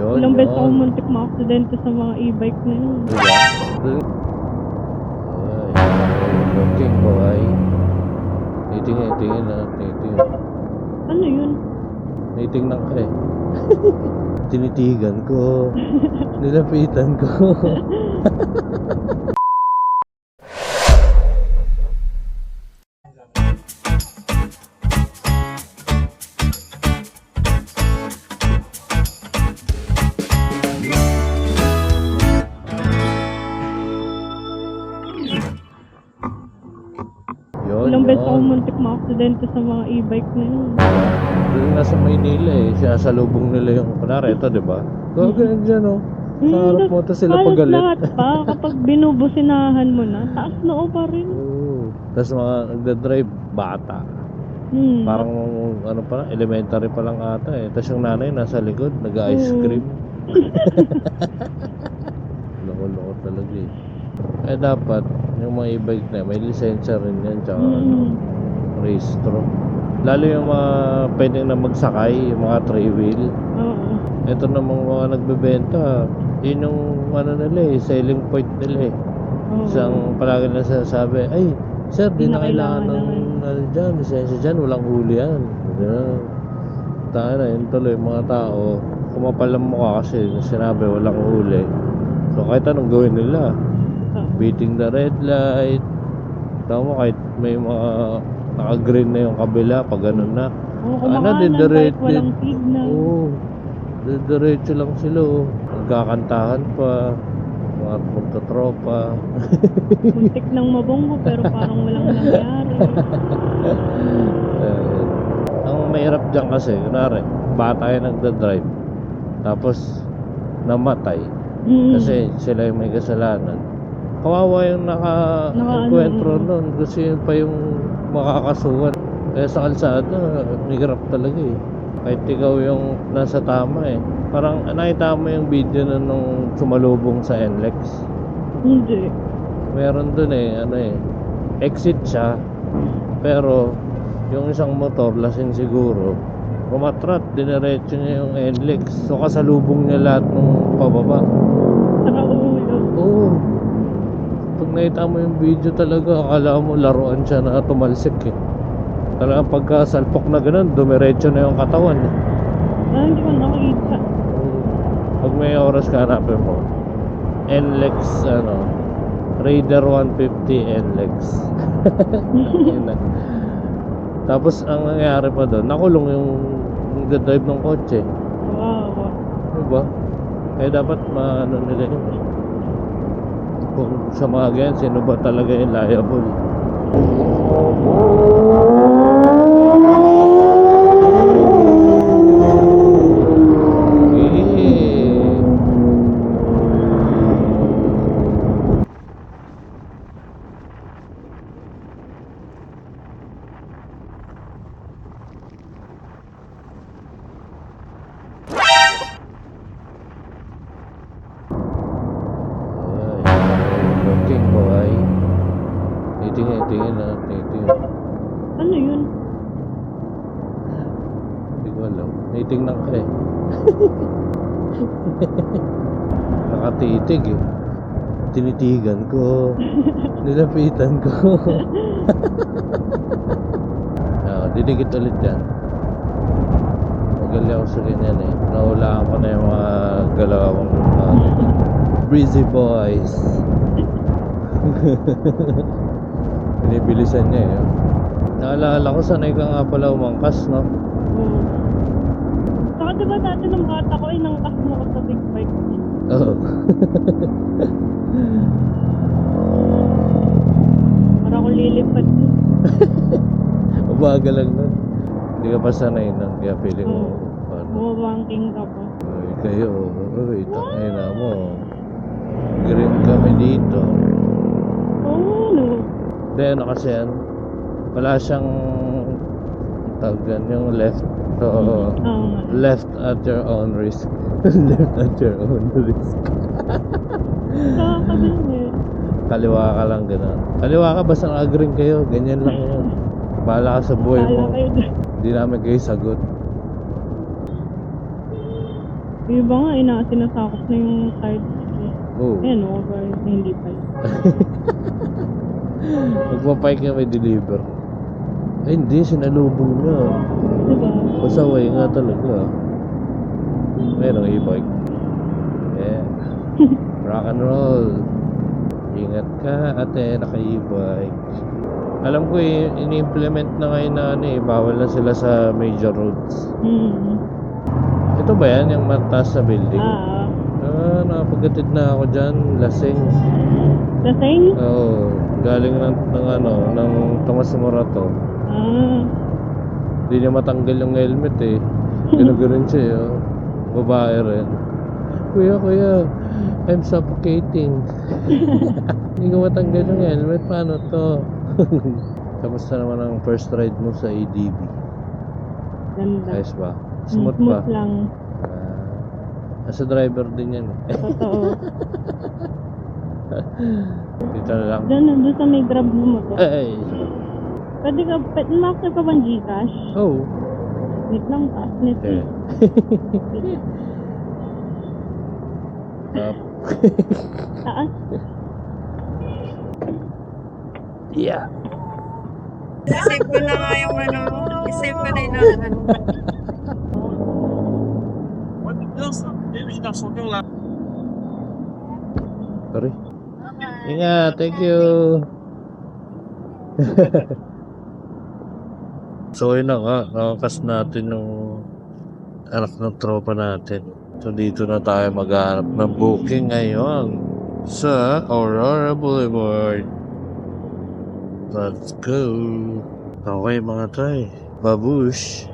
Yun, Ilang beses ako yun. muntik ma-aksidente sa mga e-bike na yun. Ay, looking boy. Tingin na, tingin. Ano yun? Tingnan ka eh. Tinitigan ko. Nilapitan ko. Yun, Ilang beses ako yun. muntik ma-aksidente sa mga e-bike na yun. Doon nasa Maynila eh, sinasalubong nila yung, kunwari ito, di ba? Ganun dyan oh. Sa harap mo, tapos sila halos pagalit. lahat pa, kapag binubusinahan mo na, taas noo pa rin. Oo. Tapos mga nagdadrive, bata. Parang ano pa lang, elementary pa lang ata eh. Tapos yung nanay nasa likod, nag-ice cream. Loko-loko talaga eh. Eh dapat, yung mga e-bike na, may lisensya rin yan, tsaka rehistro. Lalo yung mga pwedeng na magsakay, yung mga three-wheel. Ito namang mga nagbebenta, yun yung ano nila eh, selling point nila eh. Isang palagi na sinasabi, ay sir, di na kailangan ng ano dyan, lisensya dyan, walang huli yan. Tayo na yun tuloy mga tao, kumapal ang mukha kasi sinabi walang huli. So kahit anong gawin nila, beating the red light. Tama, kahit may mga naka-green na yung kabila, pag ganun na, kumakanan kahit walang signal. diretso lang sila oh. Magkakantahan pa, mga magkatropa. Muntik nang mabunggo pero parang walang nangyari. Ang mahirap dyan kasi, kunwari, bata yung nagdadrive, tapos namatay, kasi sila yung may kasalanan. Kawawa yung naka-encuentro nun, kasi yun pa yung makakasuhan. Kaya sa kalsada, mahirap talaga eh. Kahit ikaw yung nasa tama eh. Parang nakita mo yung video na nung sumalubong sa NLEX. Hindi. Meron dun eh, ano eh, exit siya, pero yung isang motor, lasing siguro, kumatrat, diniretso niya yung NLEX. So kasalubong niya lahat ng pababa. Nakaulo. Oo. Pag nakita mo yung video talaga, akala mo laruan siya na tumalsik eh. Talagang pagkasalpok na ganun, dumiretso na yung katawan eh. Hindi ko nakita. Pag may oras ka, hanapin mo NLEX, ano, Raider 150 NLEX. Yun na. Tapos ang nangyari pa doon, nakulong yung nagdadrive ng kotse. Wow. Diba? Kaya dapat maano nila yun. Kung sa mga ganyan, sino ba talaga yung liable? Looking boy. Tingin na, tingin. Ano yun? Hindi ko alam. Tingnan ka eh. Nakatitig eh. Tinitigan ko. Nilapitan ko. Didikit ulit yan. Magaling ako sa ganyan eh. Nahulaan ko na yung mga galawang breezy boys. Binibilisan niya eh. Naalala ko, sanay ka nga pala umangkas, no? Saka diba dati nung bata ko, inangkas mo ko sa big bike. Oo. Para ko lilipad. Ubaga lang nun. Hindi ka pa sanay nun, kaya feeling mo Bumabangking ka pa. ay kayo, tangay na mo. Green kami dito. No. Hindi, ano kasi yan, wala siyang tagan yung left. So, left at your own risk. Left at your own risk. Nakakabili eh. Kaliwa ka lang, gano'n. Kaliwa ka, basta naka-green kayo, ganyan lang yun. Bahala ka sa buhay mo. Hindi namin kayo sagot. Yung iba nga, sinasakop na yung card. Oo. Ayan, over. Hindi pa yun. Magpapike nga may deliver. Ay hindi, sinalubong na. Diba? Pasaway nga talaga. Meron e-bike. Yeah. Rock and roll. Ingat ka ate, naka-e-bike. Alam ko ini-implement na ngayon na ano bawal na sila sa major roads. Ito ba yan, yung mataas na building? Nakapagkatid na ako dyan, lasing. Lasing? Oo, galing ng Tomas Morato. Hindi niya matanggal yung helmet eh. Gano'n siya oh. Babae rin. Kuya, I'm suffocating. Hindi ko matanggal yung helmet, paano to? Kamusta naman ang first ride mo sa ADB? Ganda. Ayos ba? Smooth ba? Smooth lang. As a driver din yan eh. Totoo. Dito na lang. Doon sa may grab mo motor. Ay! Pwede ma-accept ka bang Gcash? Oh! Wait lang, taas nito. Okay. Taas. Yeah! Isave ko na nga yung ano, isave ko na yung ano. Sorry. Ingat, thank you. So yun na nga, nakakas natin yung anak ng tropa natin. So dito na tayo maghanap ng booking ngayon sa Aurora Boulevard. Let's go. Okay mga try. Babush.